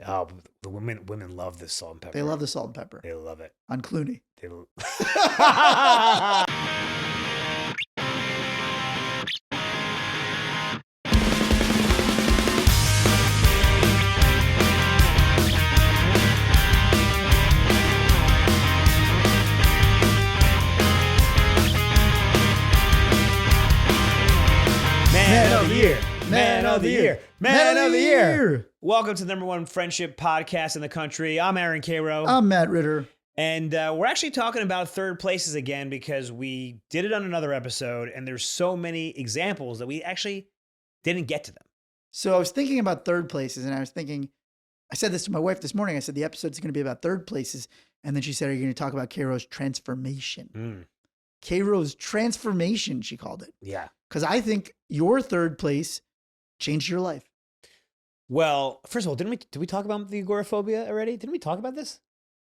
Oh, the women love this salt and pepper. They love the salt and pepper. They love it. On Clooney. They Man of the year. Man of the year. Man of the year. Welcome to the #1 friendship podcast in the country. I'm Aaron Karo. I'm Matt Ritter. And we're actually talking about third places again because we did it on another episode and there's so many examples that we actually didn't get to them. So I was thinking about third places and I said this to my wife this morning. I said, the episode's going to be about third places. And then she said, are you going to talk about Karo's transformation? Karo's transformation, she called it. Yeah. Because I think your third place changed your life. Well, first of all, did we talk about the agoraphobia already? Didn't we talk about this?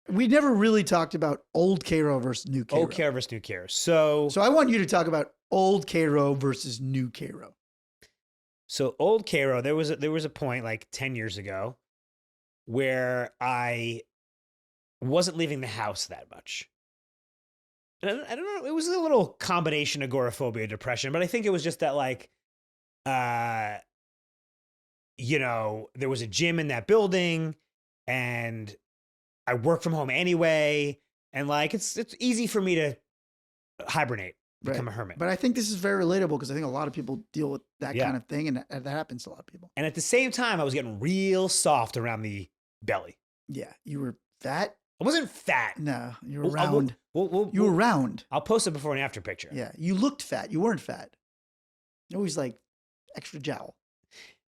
We never really talked about old Karo versus new Karo. Old Karo versus new Karo. So I want you to talk about old Karo versus new Karo. So old Karo, there was a point like 10 years ago where I wasn't leaving the house that much. And I don't know, it was a little combination of agoraphobia, depression, but I think it was just that like, there was a gym in that building and I work from home anyway. And like, it's easy for me to hibernate, become a hermit. But I think this is very relatable because I think a lot of people deal with that kind of thing. And that happens to a lot of people. And at the same time, I was getting real soft around the belly. Yeah. You were fat. I wasn't fat. No, you were round. You were round. I'll post a before and after picture. Yeah. You looked fat. You weren't fat. You always like extra jowl.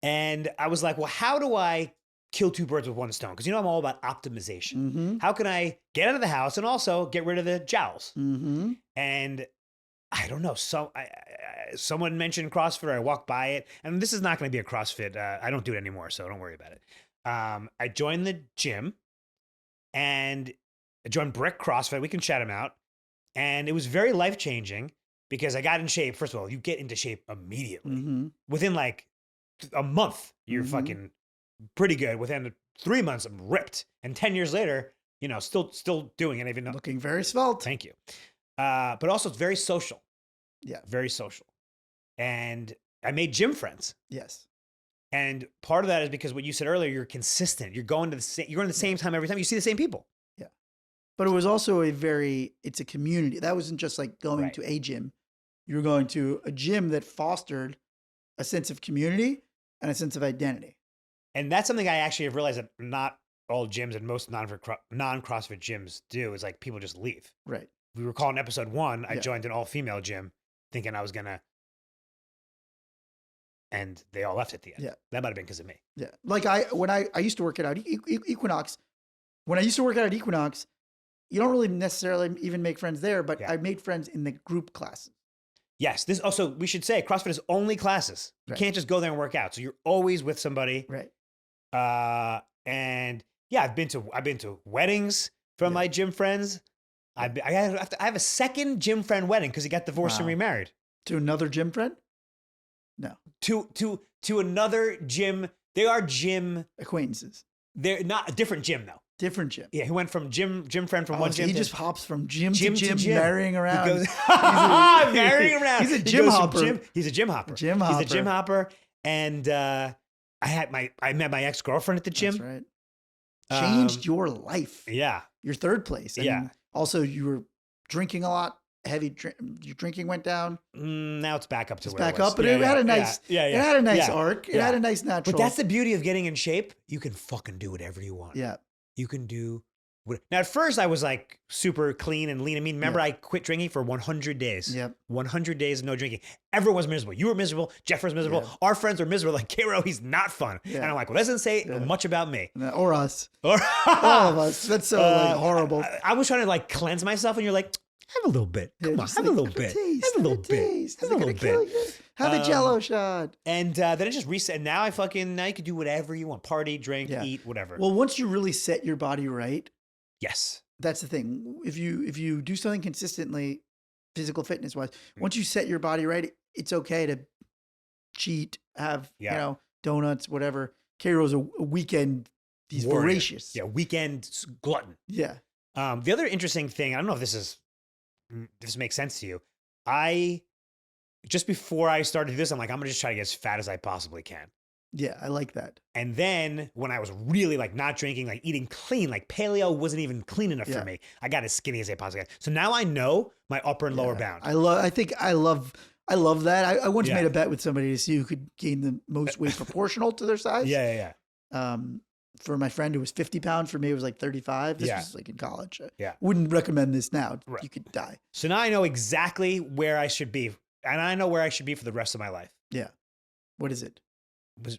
And I was like, well, how do I kill two birds with one stone? Because I'm all about optimization. Mm-hmm. How can I get out of the house and also get rid of the jowls? Mm-hmm. And I don't know. Someone mentioned CrossFit. I walked by it. And this is not going to be a CrossFit. I don't do it anymore, so don't worry about it. I joined the gym. And I joined Brick CrossFit. We can chat them out. And it was very life-changing because I got in shape. First of all, you get into shape immediately. Mm-hmm. Within like a month, you're fucking pretty good. Within 3 months, I'm ripped. And 10 years later, still doing it. Even though, looking very svelte. Thank you. But also it's very social. Yeah. Very social. And I made gym friends. Yes. And part of that is because what you said earlier, you're consistent. You're going to the same time every time. You see the same people. Yeah. But it was also it's a community. That wasn't just like going to a gym. You were going to a gym that fostered a sense of community and a sense of identity. And that's something I actually have realized that not all gyms and most non-CrossFit gyms do is like people just leave. Right. We recall in episode 1, I joined an all-female gym thinking I was going to, and they all left at the end. Yeah. That might have been because of me. Yeah. Like when I used to work at Equinox, when I used to work out at Equinox, you don't really necessarily even make friends there, but I made friends in the group classes. Yes. This also, we should say CrossFit is only classes. You can't just go there and work out. So you're always with somebody. Right. And yeah, I've been to weddings from my gym friends. I have a second gym friend wedding because he got divorced and remarried. To another gym friend? No. To another gym. They are gym acquaintances. They're not a different gym though. Different gym. Yeah, he went from gym friend from one gym. He just hops from gym to gym, marrying around. He goes, marrying around. He's a gym hopper. He's a gym hopper. He's a gym hopper. And I met my ex-girlfriend at the gym. That's right. Changed your life. Yeah. Your third place. And also you were drinking a lot. Your drinking went down. Now it's back up to it's where back it was. up, but it had a nice, it had a nice arc. It had a nice natural. But that's the beauty of getting in shape. You can fucking do whatever you want. Yeah. You can do what. Now at first I was like super clean and lean and mean. Remember I quit drinking for 100 days. Yep. 100 days of no drinking. Everyone was miserable. You were miserable. Jeff was miserable. Yeah. Our friends were miserable. Like Karo, he's not fun. Yeah. And I'm like, well, that doesn't say much about me. Or us. Or all of us. That's so like horrible. I was trying to like cleanse myself and you're like, have a little bit. Come on, have a little bit. Have a little bit. Have a little bit. Have a Jello shot. And then it just reset. Now now you can do whatever you want. Party, drink, eat, whatever. Well, once you really set your body right. Yes. That's the thing. If you do something consistently, physical fitness wise, once you set your body right, it's okay to cheat, have, donuts, whatever. Karo's a weekend He's warrior. voracious. Yeah, weekend glutton. Yeah. The other interesting thing, I don't know if this makes sense to you. Just before I started to do this, I'm like, I'm gonna just try to get as fat as I possibly can. Yeah, I like that. And then when I was really like not drinking, like eating clean, like paleo wasn't even clean enough Yeah. for me. I got as skinny as I possibly can. So now I know my upper and lower bound. I love that. I once made a bet with somebody to see who could gain the most weight proportional to their size. Yeah. For my friend, it was 50 pounds. For me, it was like 35. This Yeah. was like in college. Yeah. Wouldn't recommend this now. Right. You could die. So now I know exactly where I should be. And I know where I should be for the rest of my life. Yeah. What is it?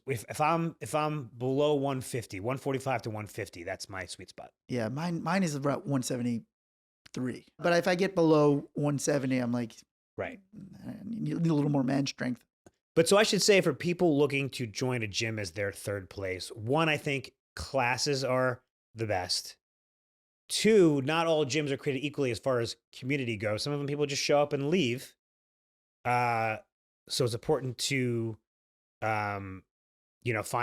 If I'm below 150, 145 to 150, that's my sweet spot. Yeah, mine is about 173. But if I get below 170, I'm like, Right. I need a little more man strength. But so I should say for people looking to join a gym as their third place, one, I think classes are the best. Two, not all gyms are created equally as far as community goes. Some of them people just show up and leave. So it's important to, find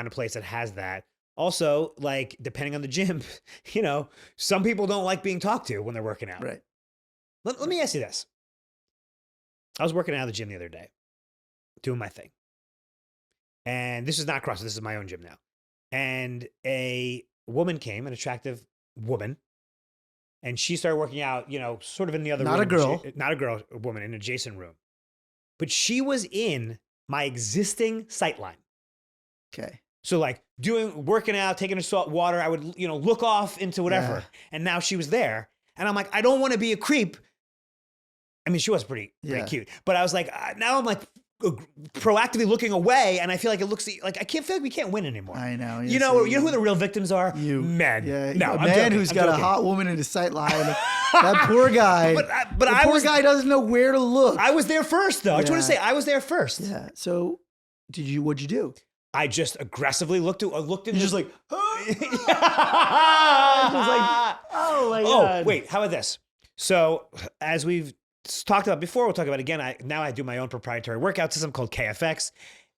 a place that has that. Also, like, depending on the gym, some people don't like being talked to when they're working out. Right. Let me ask you this. I was working out at the gym the other day, doing my thing. And this is not CrossFit. This is my own gym now. And a woman came, an attractive woman, and she started working out, sort of in the other room. Not a girl. Not a girl, a woman in an adjacent room. But she was in my existing sight line. Okay. So like working out, taking a salt water, I would, look off into whatever. Yeah. And now she was there. And I'm like, I don't want to be a creep. I mean, she was pretty cute. But I was like, now I'm like proactively looking away. And I feel like it looks like I feel like we can't win anymore. I know. You know who the real victims are? Men. Yeah. No, a I'm man joking. who's I'm got joking. a hot woman in his sight line. That poor guy. But the poor guy doesn't know where to look. I was there first, though. I just want to say I was there first. Yeah. So what'd you do? I just aggressively looked in. You're just like, just like, oh my God. Oh, wait, how about this? So, as we've talked about before, we'll talk about it again. I do my own proprietary workout system called KFX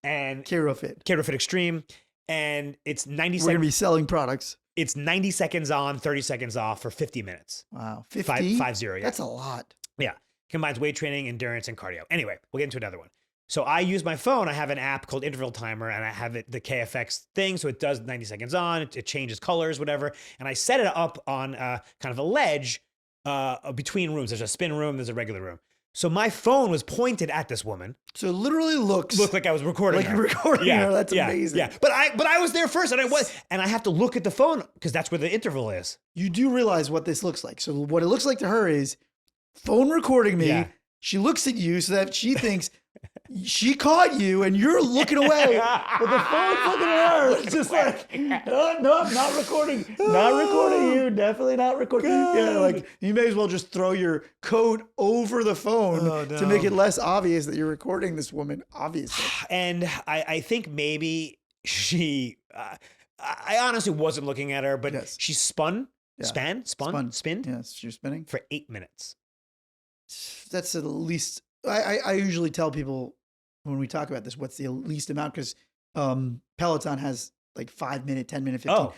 and Karo Fit Extreme. And it's 90 We're seconds. going to be selling products. It's 90 seconds on, 30 seconds off for 50 minutes. Wow. 50? 50, yeah. That's a lot. Yeah. Combines weight training, endurance, and cardio. Anyway, we'll get into another one. So I use my phone. I have an app called Interval Timer, and I have the KFX thing. So it does 90 seconds on. It changes colors, whatever. And I set it up on kind of a ledge between rooms. There's a spin room. There's a regular room. So my phone was pointed at this woman. So it literally looked like I was recording like her. You're recording her. That's amazing. Yeah. But I was there first, and I have to look at the phone because that's where the interval is. You do realize what this looks like. So what it looks like to her is phone recording me. Yeah. She looks at you so that she thinks she caught you and you're looking away, but the phone's looking at her. It's just like, oh, no, I'm not recording. Not recording you. Definitely not recording. Yeah, like you may as well just throw your coat over the phone to make it less obvious that you're recording this woman, obviously. And I think maybe she, I honestly wasn't looking at her, but she spun. Yes, she was spinning. For 8 minutes. That's at least, I usually tell people when we talk about this, what's the least amount? Because Peloton has like 5 minute, 10 minute, 15. Oh.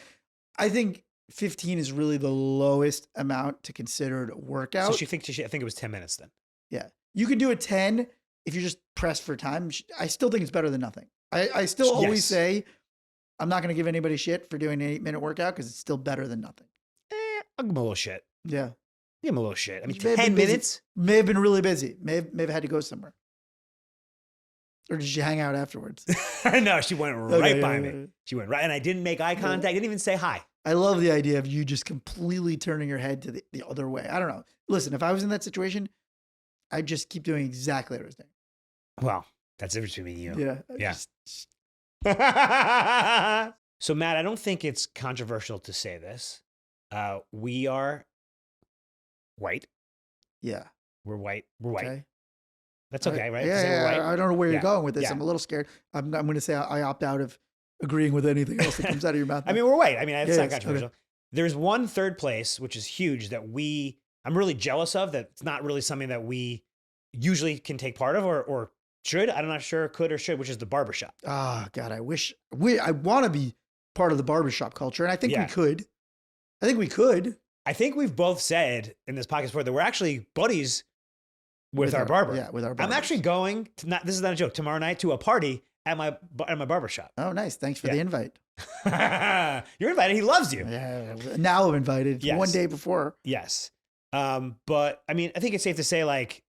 I think 15 is really the lowest amount to consider a workout. So I think it was 10 minutes then. Yeah. You can do a 10 if you're just pressed for time. I still think it's better than nothing. I still always say, I'm not going to give anybody shit for doing an 8 minute workout because it's still better than nothing. I'll give him a little shit. Yeah. Give him a little shit. I mean, She 10 minutes? May have been really busy. May have had to go somewhere. Or did she hang out afterwards? No, she went right by me. She went right, and I didn't make eye contact. I didn't even say hi. I love the idea of you just completely turning your head to the other way. I don't know. Listen, if I was in that situation, I'd just keep doing exactly what I was doing. Well, that's the difference between you. Yeah. So, Matt, I don't think it's controversial to say this. We are white. Yeah. We're white. We're white. Okay. That's okay, right? Yeah. White? I don't know where you're going with this. Yeah. I'm a little scared. I'm going to say I opt out of agreeing with anything else that comes out of your mouth. I mean, we're white. I mean, it's not controversial. Okay. There's one third place, which is huge, that I'm really jealous of, that it's not really something that we usually can take part of or should. I'm not sure could or should, which is the barbershop. Oh, God, I want to be part of the barbershop culture. And I think Yeah. we could. I think we could. I think we've both said in this podcast before that we're actually buddies with our barber. Yeah, with our barber. I'm actually going to this is not a joke, tomorrow night to a party at my barbershop. Oh, nice. Thanks for the invite. You're invited. He loves you. Yeah. Now I'm invited. Yes. One day before. Yes. But I mean, I think it's safe to say like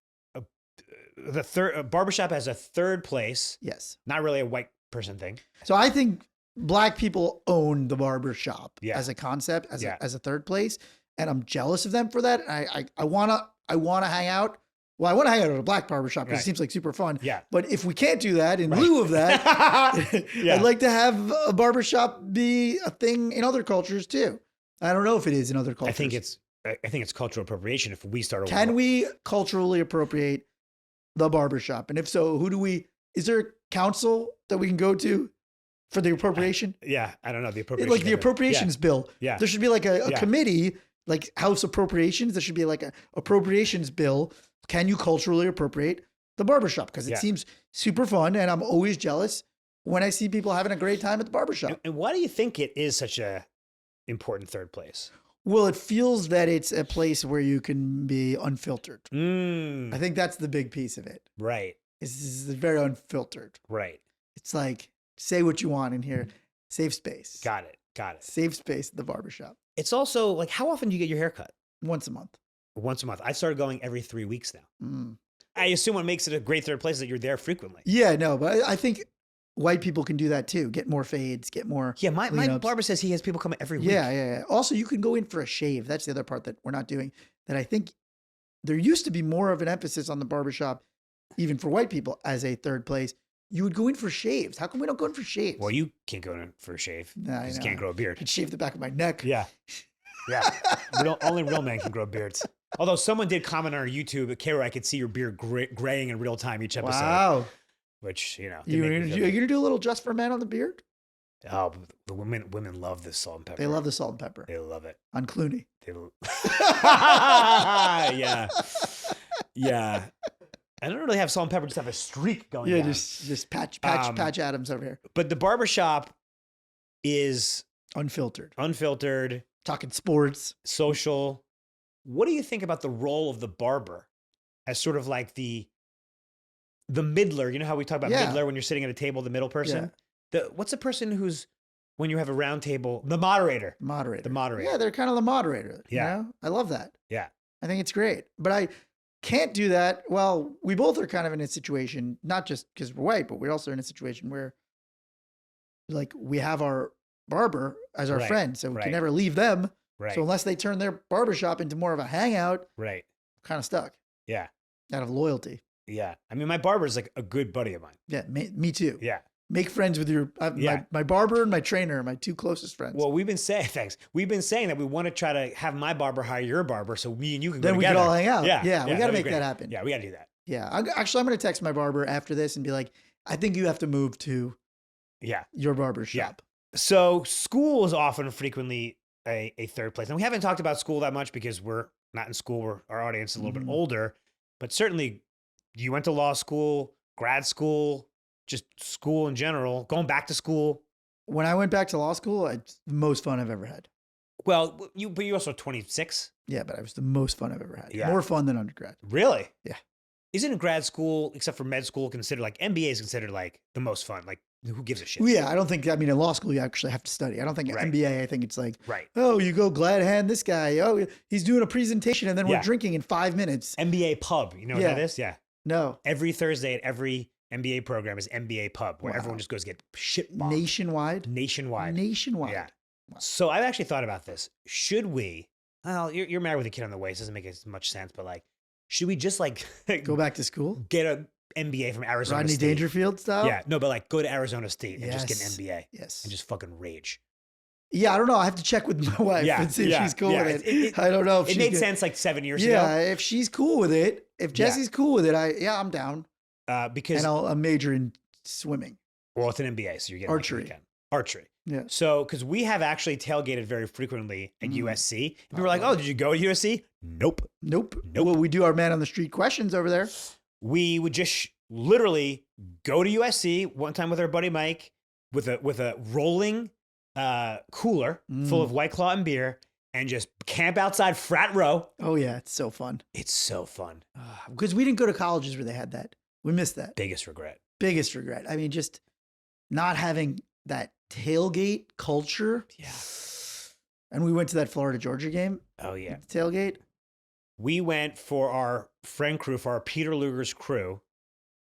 the third barbershop as a third place. Yes. Not really a white person thing. So I think Black people own the barbershop as a concept, as a third place. And I'm jealous of them for that. I wanna hang out. Well, I want to hang out at a Black barbershop because it seems like super fun. Yeah. But if we can't do that, in lieu of that, I'd like to have a barbershop be a thing in other cultures too. I don't know if it is in other cultures. I think it's cultural appropriation if we start over. Can we culturally appropriate the barbershop? And if so, is there a council that we can go to for the appropriation? Yeah, I don't know. The appropriation. Like the appropriations bill. Yeah. There should be like a committee, like House Appropriations. There should be like an appropriations bill. Can you culturally appropriate the barbershop? Because it seems super fun. And I'm always jealous when I see people having a great time at the barbershop. And why do you think it is such a important third place? Well, it feels that it's a place where you can be unfiltered. I think that's the big piece of it. Right. It's very unfiltered. Right. It's like, say what you want in here. Safe space. Got it. Safe space at the barbershop. It's also like, how often do you get your hair cut? Once a month. Once a month. I started going every 3 weeks now. I assume what makes it a great third place is that you're there frequently. Yeah, no, but I think white people can do that too. Get more fades, get more. Yeah, my barber says he has people coming every week. Yeah. Also, you can go in for a shave. That's the other part that we're not doing. That I think there used to be more of an emphasis on the barbershop, even for white people, as a third place. You would go in for shaves. How come we don't go in for shaves? Well, you can't go in for a shave. Nah, you can't grow a beard. I could shave the back of my neck. Yeah. Only real men can grow beards. Although someone did comment on our YouTube, Karo, I could see your beard graying in real time each episode. Wow. Which, you know. You're going to do a little Just for Men on the beard? Oh, the women love this salt and pepper. They love the salt and pepper. They love it. On Clooney. Yeah. I don't really have salt and pepper, just have a streak going down. Yeah, just patch Adams over here. But the barbershop is unfiltered. Talking sports. Social. What do you think about the role of the barber as sort of like the middler? You know how we talk about middler when you're sitting at a table, the middle person? What's the person who's, when you have a round table, the moderator? The moderator. Yeah, they're kind of the moderator. Yeah. You know? I love that. Yeah. I think it's great. But I can't do that. Well, we both are kind of in a situation, not just because we're white, but we're also in a situation where like we have our barber as our friend. So we can never leave them. Right. So unless they turn their barbershop into more of a hangout, right, kind of stuck. Yeah. Out of loyalty. Yeah. I mean, my barber is like a good buddy of mine. Yeah. Me too. Yeah. Make friends with your, my barber and my trainer are my two closest friends. Well, we've been saying that we want to try to have my barber hire your barber so me and you can go then together. We can all hang out. Yeah. We got to make that happen. Yeah. We got to do that. Yeah. I'm going to text my barber after this and be like, I think you have to move to your barber shop. Yeah. So school is frequently a third place. And we haven't talked about school that much because we're not in school. Our audience is a little bit older, but certainly you went to law school, grad school, just school in general, going back to school. When I went back to law school, it's the most fun I've ever had. Well, but you also 26. Yeah, but it was the most fun I've ever had. Yeah. More fun than undergrad. Really? Yeah. Isn't grad school, except for med school, considered like MBA is considered like the most fun? Like, who gives a shit? Well, yeah, I don't think, in law school, you actually have to study. I don't think MBA, I think it's like, right. Oh, you go glad hand this guy. Oh, he's doing a presentation and then we're drinking in 5 minutes. MBA pub. You know what that is? Yeah. No. Every Thursday at every MBA program is MBA pub where everyone just goes get shit bombed. Nationwide. Yeah. Wow. So I've actually thought about this. Should we, well, you're married with a kid on the way, so it doesn't make as much sense, but like, should we just like go back to school? Get a MBA from Arizona Rodney State? Dangerfield style? Yeah. No, but like go to Arizona State and just get an MBA. Yes. And just fucking rage. Yeah, I don't know. I have to check with my wife and see if she's cool with it. I don't know if it made sense like 7 years ago. Yeah, if she's cool with it, if Jesse's cool with it, I'm down. Because I'll major in swimming. Well, it's an MBA, so you're getting archery. Yeah. So, because we have actually tailgated very frequently at USC. People were like, "Oh, did you go to USC?" Nope. Well, we do our man on the street questions over there. We would just literally go to USC one time with our buddy Mike with a rolling cooler full of White Claw and beer and just camp outside frat row. Oh yeah, it's so fun. It's so fun. Because we didn't go to colleges where they had that. We missed that. Biggest regret. Biggest regret. I mean, just not having that tailgate culture. Yeah. And we went to that Florida Georgia game. Oh yeah. Tailgate. We went for our friend crew, for our Peter Luger's crew,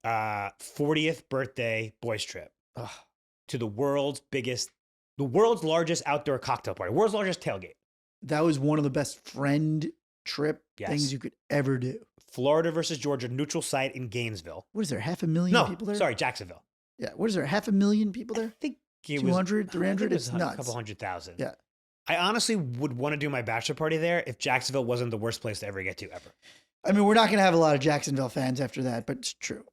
40th birthday boys trip to the world's largest outdoor cocktail party, world's largest tailgate. That was one of the best friend trip things you could ever do. Florida versus Georgia, neutral site in Gainesville. What is there, 500,000 people there? Sorry, Jacksonville. Yeah. What is there, 500,000 people there? I think it 200, was 300? It's It's nuts. a couple 100,000. Yeah. I honestly would want to do my bachelor party there if Jacksonville wasn't the worst place to ever get to ever. I mean, we're not going to have a lot of Jacksonville fans after that, but it's true.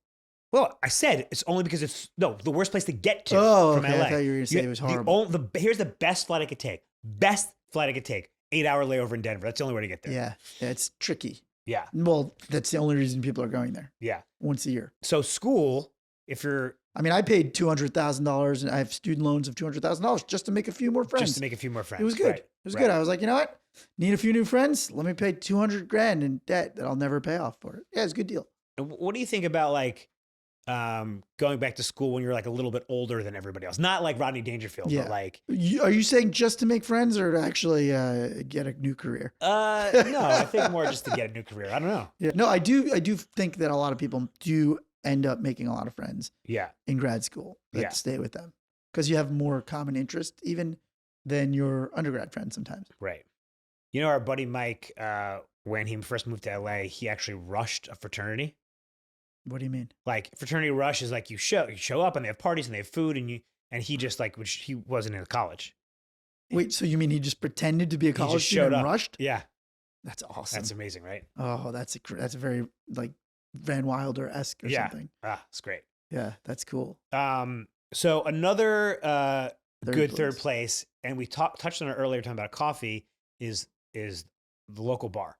Well, I said it's only because it's the worst place to get to from okay. LA. I thought you were going to say it was horrible. Here's the best flight I could take. Best flight I could take. 8-hour layover in Denver. That's the only way to get there. Yeah, it's tricky. Yeah. Well, that's the only reason people are going there. Yeah. Once a year. So school, if you're... I mean, I paid $200,000 and I have student loans of $200,000 just to make a few more friends. Just to make a few more friends. It was good. Right. It was good. I was like, you know what? Need a few new friends? Let me pay $200,000 in debt that I'll never pay off for it. Yeah, it's a good deal. And what do you think about like going back to school when you're like a little bit older than everybody else? Not like Rodney Dangerfield, but like... Are you saying just to make friends or to actually get a new career? No, I think more just to get a new career. I don't know. Yeah. No, I do think that a lot of people do end up making a lot of friends in grad school that stay with them because you have more common interest even than your undergrad friends sometimes. Right. You know, our buddy Mike, when he first moved to LA, he actually rushed a fraternity. What do you mean? Like fraternity rush is like you show up and they have parties and they have food and he just like, which he wasn't in college. Wait, so you mean he just pretended to be a college student and rushed? Yeah. That's awesome. That's amazing, right? Oh, that's a very like Van Wilder-esque or something. It's great. Yeah, that's cool. So another third place, and we touched on it earlier talking about coffee, is the local bar.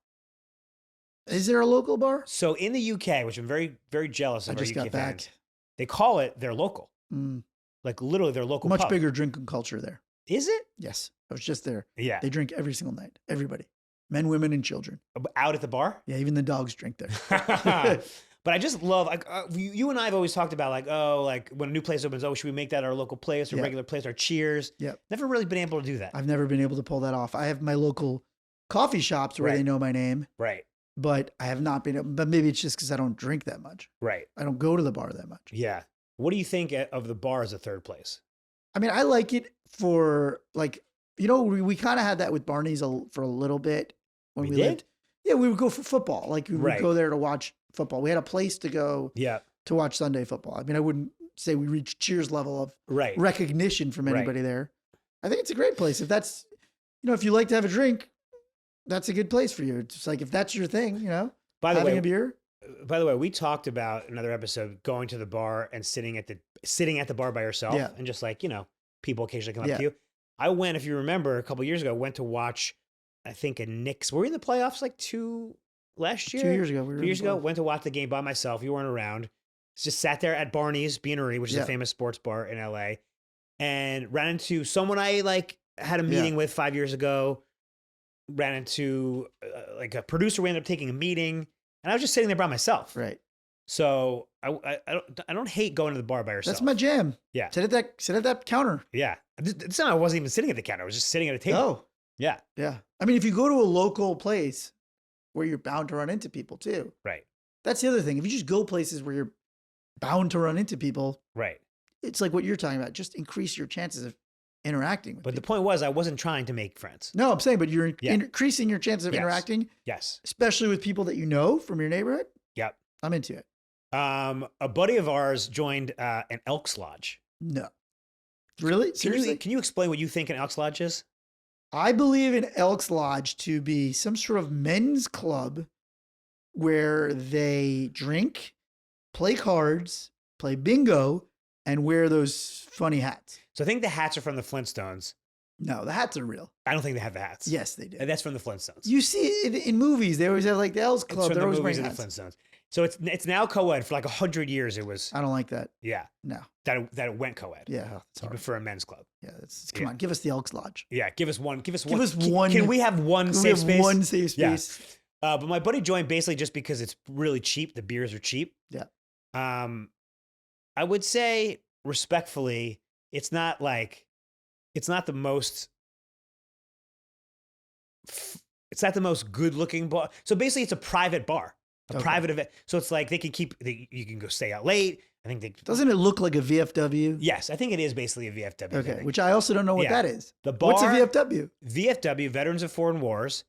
Is there a local bar? So in the UK, which I'm very, very jealous of, I just got back. Fans, they call it their local. Like literally their local Much pub. bigger drinking culture there. Is it? Yes. I was just there. Yeah. They drink every single night. Everybody. Men, women, and children. Out at the bar? Yeah, even the dogs drink there. But I just love, like, you and I have always talked about, like, like when a new place opens, should we make that our local place or regular place, our Cheers? Yeah. Never really been able to do that. I've never been able to pull that off. I have my local coffee shops where they know my name. Right. But I have not been able, but maybe it's just because I don't drink that much. Right. I don't go to the bar that much. Yeah. What do you think of the bar as a third place? I mean, I like it for like, we kind of had that with Barney's for a little bit when we lived. Yeah, we would go for football. Like we would go there to watch football. We had a place to go to watch Sunday football. I mean, I wouldn't say we reached Cheers level of recognition from anybody there. I think it's a great place. If that's, if you like to have a drink, that's a good place for you. It's just like, if that's your thing, having a beer. By the way, we talked about another episode going to the bar and sitting at the bar by yourself and just like, people occasionally come up to you. I went, if you remember, a couple of years ago, went to watch, I think, a Knicks. Were we in the playoffs like 2 years ago? 2 years ago, went to watch the game by myself. You weren't around. Just sat there at Barney's Beanery, which is a famous sports bar in LA, and ran into someone I like had a meeting with 5 years ago. Ran into like a producer. We ended up taking a meeting, and I was just sitting there by myself. Right. So I don't hate going to the bar by yourself. That's my jam. Yeah. Sit at that counter. Yeah. This time I wasn't even sitting at the counter. I was just sitting at a table. Oh. Yeah. Yeah. I mean, if you go to a local place where you're bound to run into people too. Right. That's the other thing. If you just go places where you're bound to run into people. Right. It's like what you're talking about. Just increase your chances of interacting with people. The point was I wasn't trying to make friends. No, I'm saying, but you're increasing your chances of interacting. Yes. Especially with people that you know from your neighborhood. Yep. I'm into it. A buddy of ours joined an Elks Lodge. No. Really? Seriously? Can you explain what you think an Elks Lodge is? I believe in Elks Lodge to be some sort of men's club where they drink, play cards, play bingo, and wear those funny hats. So I think the hats are from the Flintstones. No, the hats are real. I don't think they have the hats. Yes, they do. And that's from the Flintstones. You see it in movies. They always have like the Elks Club. They're always wearing hats. The Flintstones. So it's now co-ed. For like 100 years, it was. I don't like that. Yeah. No. That it went co-ed. Yeah. It's You hard. prefer a men's club. Yeah. Come on. Give us the Elks Lodge. Yeah. Give us one. Give us one. Can we have one safe space? One safe space. Yeah. But my buddy joined basically just because it's really cheap. The beers are cheap. Yeah. I would say respectfully, it's not the most. It's not the most good-looking bar. So basically, it's a private bar, private event. So it's like you can go stay out late. I think Doesn't it look like a VFW? Yes, I think it is basically a VFW. Okay, which I also don't know what that is. The bar. What's a VFW? VFW, Veterans of Foreign Wars.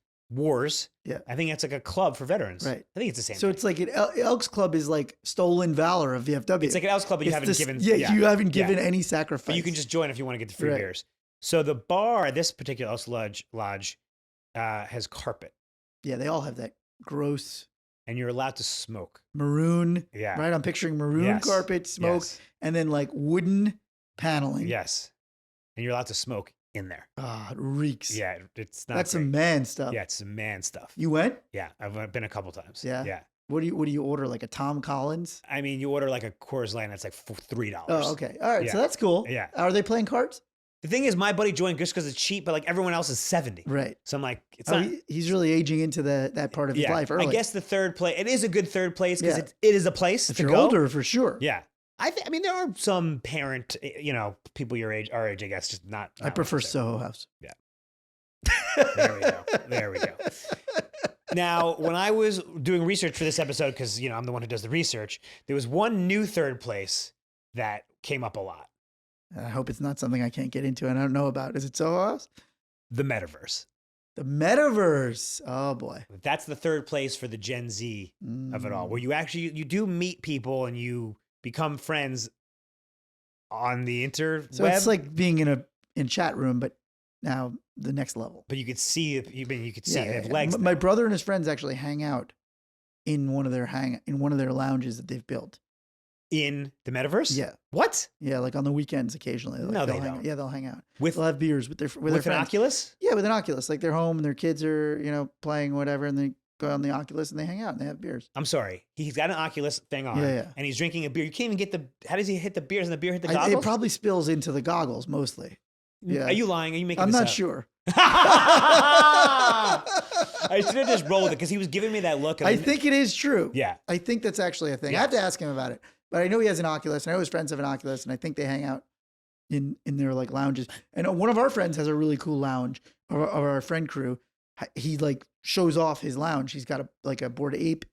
Yeah. I think it's like a club for veterans. Right. I think it's the same. So thing. it's like an Elks Club is like stolen valor of VFW. It's like an Elks Club, but you haven't given. Yeah, you haven't given any sacrifice. But you can just join if you want to get the free beers. So the bar, this particular Elks Lodge, has carpet. Yeah, they all have that gross. And you're allowed to smoke. Maroon. Yeah. Right? I'm picturing maroon carpet, smoke, and then like wooden paneling. Yes. And you're allowed to smoke in there. Ah, it reeks. Yeah, it's not. That's some man stuff. Yeah, it's some man stuff. You went? Yeah, I've been a couple times. Yeah. Yeah. What do you order? Like a Tom Collins? I mean, you order like a Coors Light, and it's like $3. Oh, okay. All right. Yeah. So that's cool. Yeah. Are they playing cards? The thing is, my buddy joined just because it's cheap, but like everyone else is 70. Right. So I'm like, it's not. He's really aging into that part of his life early. I guess the third place, it is a good third place because it is a place if to you're go. older, for sure. Yeah. I mean, there are some people our age, I guess, just not. I prefer Soho House. Yeah. There we go. Now, when I was doing research for this episode, because, I'm the one who does the research, there was one new third place that came up a lot. I hope it's not something I can't get into and I don't know about. Is it Soho House? The Metaverse. The Metaverse. Oh, boy. That's the third place for the Gen Z of it all, where you do meet people and you become friends on the interweb. So it's like being in a chat room, but now the next level. But you could see it. You could see it. They have legs. My brother and his friends actually hang out in one of their lounges that they've built. In the Metaverse? Yeah. What? Yeah, like on the weekends occasionally. No, they don't. Yeah, they'll hang out. They'll have beers with their friends. An Oculus? Yeah, with an Oculus. Like they're home and their kids are, playing whatever, and they go on the Oculus and they hang out and they have beers. I'm sorry. He's got an Oculus thing on. Yeah. And he's drinking a beer. You can't even get how does he hit the beers and the beer hit the goggles? It probably spills into the goggles mostly. Yeah. Are you lying? Are you making I'm this not up? sure. I should have just rolled it because he was giving me that look. I think it is true. Yeah. I think that's actually a thing. Yeah. I have to ask him about it. But I know he has an Oculus, and I know his friends have an Oculus, and I think they hang out in their like lounges. And one of our friends has a really cool lounge of our friend crew. He like shows off his lounge. He's got a Bored Ape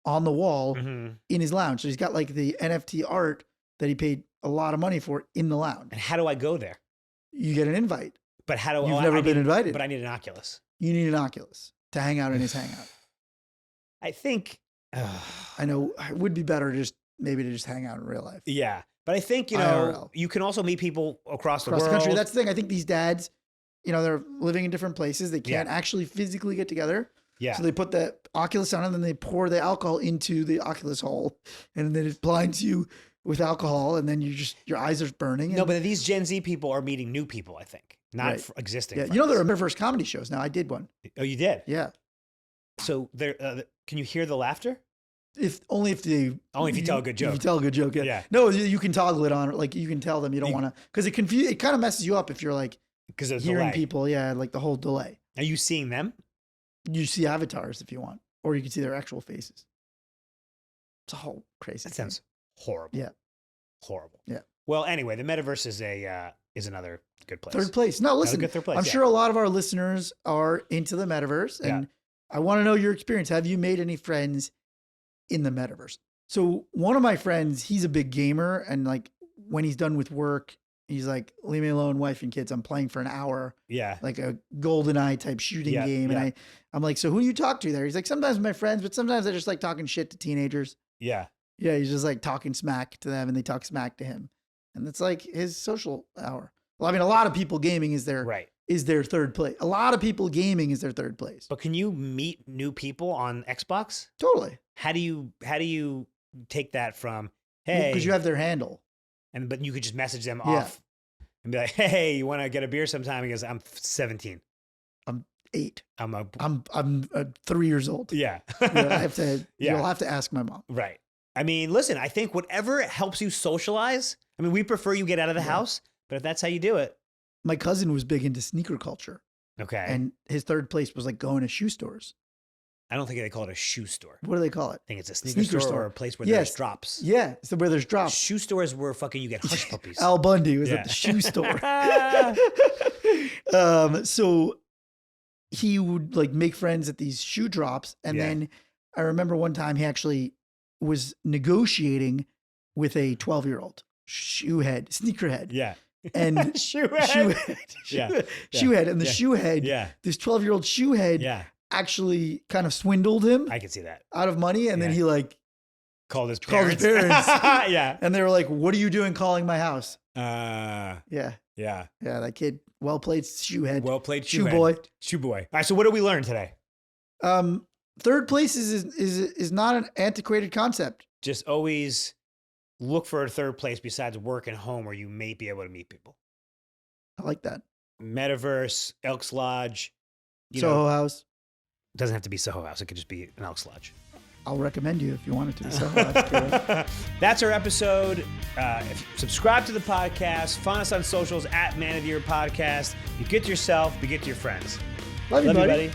on the wall in his lounge. So he's got like the NFT art that he paid a lot of money for in the lounge. And how do I go there? You get an invite. But how do You've never been invited? But I need an Oculus. You need an Oculus to hang out in his hangout. I think. I know it would be better to just hang out in real life. Yeah. But I think, IRL. you can also meet people across the the world. country. That's the thing. I think these dads, they're living in different places. They can't actually physically get together. Yeah. So they put the Oculus on and then they pour the alcohol into the Oculus hole and then it blinds you with alcohol and then your eyes are burning. No, but these Gen Z people are meeting new people, I think, not existing. Yeah. friends. There are Metaverse comedy shows now. I did one. Oh, you did? Yeah. So can you hear the laughter? Only if you tell a good joke. If you tell a good joke. Yeah. No, you can toggle it on. Like you can tell them you don't want to, because it kind of messes you up if you're like hearing people. Yeah, like the whole delay. Are you seeing them? You see avatars if you want, or you can see their actual faces. It's a whole crazy. That sounds horrible. Yeah. Horrible. Yeah. Well, anyway, the Metaverse is another good place. Third place. No, listen. Good third place, I'm sure a lot of our listeners are into the Metaverse, and I want to know your experience. Have you made any friends in the Metaverse? So one of my friends, he's a big gamer, and like when he's done with work, he's like, leave me alone, wife and kids. I'm playing for an hour. Yeah. Like a GoldenEye type shooting game. And I'm like, so who do you talk to there? He's like, sometimes my friends, but sometimes I just like talking shit to teenagers. Yeah. Yeah. He's just like talking smack to them and they talk smack to him. And it's like his social hour. Well, I mean, a lot of people gaming is their third place. A lot of people gaming is their third place. But can you meet new people on Xbox? Totally. How do you take that from, hey, because you have their handle. But you could just message them off and be like, hey, you want to get a beer sometime? He goes, I'm 17. 8. I'm 3 years old. yeah. I have to. Yeah. You'll have to ask my mom. Right. I mean, listen, I think whatever helps you socialize. I mean, we prefer you get out of the house, but if that's how you do it. My cousin was big into sneaker culture. Okay. And his third place was like going to shoe stores. I don't think they call it a shoe store. What do they call it? I think it's a sneaker store or a place where there's drops. Yeah. So where there's drops. Shoe stores where fucking you get hush puppies. Al Bundy was at the shoe store. So he would like make friends at these shoe drops. And then I remember one time he actually was negotiating with a 12-year-old sneakerhead. Yeah. And shoehead. And the shoehead, this 12-year-old shoehead actually kind of swindled him. I can see that. Out of money. And then he like called his parents. Yeah. And they were like, what are you doing calling my house? Yeah. Yeah, that kid. Well played, shoehead. Well played, shoe boy. Shoe boy. All right, so what did we learn today? Third place is not an antiquated concept. Just always look for a third place besides work and home where you may be able to meet people. I like that. Metaverse, Elks Lodge. Soho House. Doesn't have to be Soho House. It could just be an Elks Lodge. I'll recommend you if you want it to be Soho House. That's our episode. Subscribe to the podcast. Find us on socials at Man of the Year Podcast. Be good to yourself. Be good to your friends. Love you, buddy.